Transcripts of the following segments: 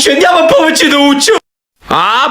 уча, няма повече да уча.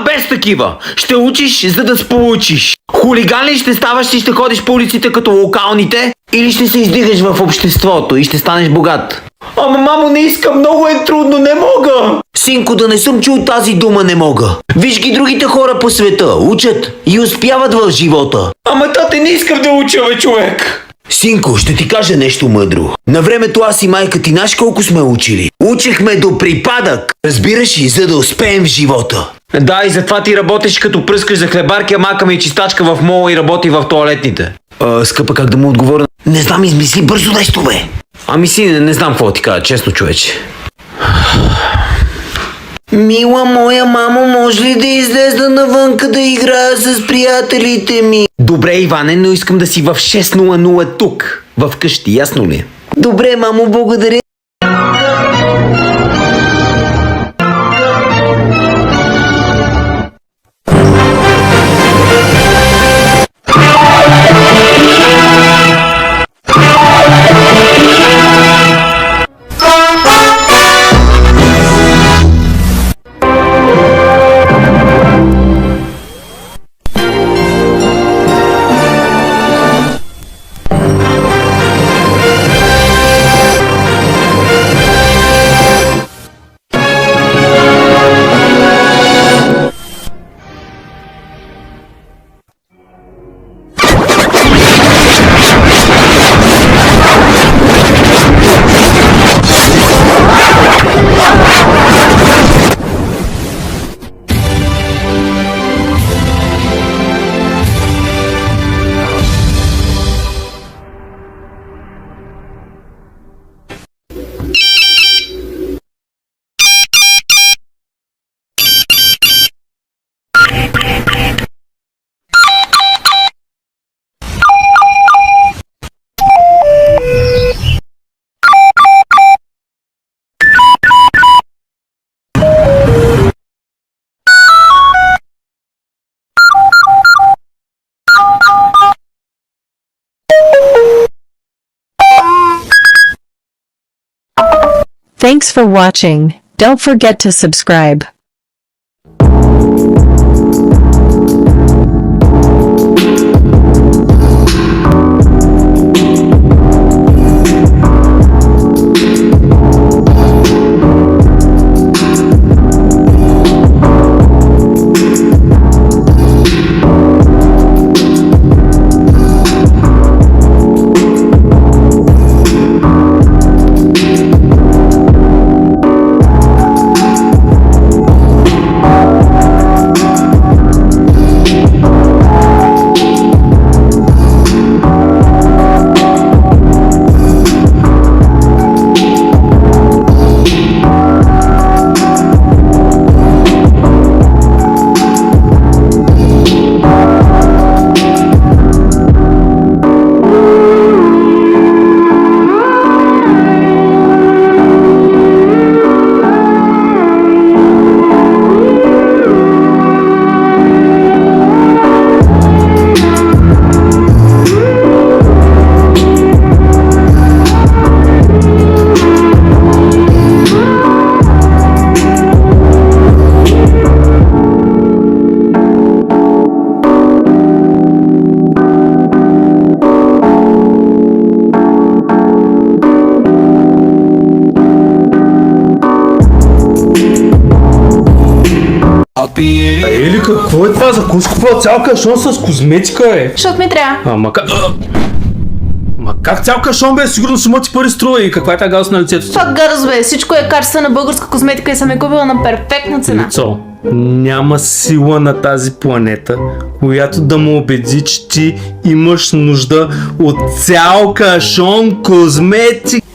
Без такива. Ще учиш, за да сполучиш. Хулиган ли ще ставаш и ще ходиш по улиците като локалните? Или ще се издигаш в обществото и ще станеш богат? Ама, мамо, не искам, много е трудно, не мога. Синко, да не съм чул тази дума не мога. Виж ги другите хора по света, учат и успяват в живота. Ама, тате, не искам да уча, бе, човек. Синко, ще ти кажа нещо мъдро. На времето аз и майка ти знаеш колко сме учили. Учехме до припадък. Разбираш ли, за да успеем в живота. Да, и затова ти работиш като пръскаш за хлебарки, а мака ми е чистачка в мола и работи в тоалетните. Скъпа, как да му отговоря? Не знам, измисли бързо нещо, бе. Ами си, не знам какво ти кажа, честно, човече. Мила моя мамо, може ли да излезна навънка да играя с приятелите ми? Добре, Иване, но искам да си в 6:00 тук, в къщи, ясно ли? Добре, мамо, благодаря. Thanks for watching. Don't forget to subscribe. Ели, какво е това? За кой купува цял кашон с козметика, бе? Защото ми трябва. Ма как цял кашон, бе? Сигурно сума ти пари струва и каква е тази гадост на лицето? Това гараз, бе. Всичко е качествена българска козметика и съм я купила на перфектна цена. Лицо, няма сила на тази планета, която да му убеди, че ти имаш нужда от цял кашон козметика.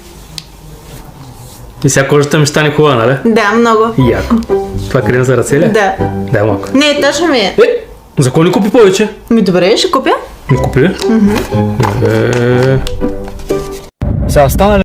И сега кожата ми ще стане хубава, нали? Да, много. Яко. Това крем за ръце ли? Да. Дай малко. Не, точно ми е. За кой не купи повече? Ми добре, ще купя. Не купи ли? Сега стана ли?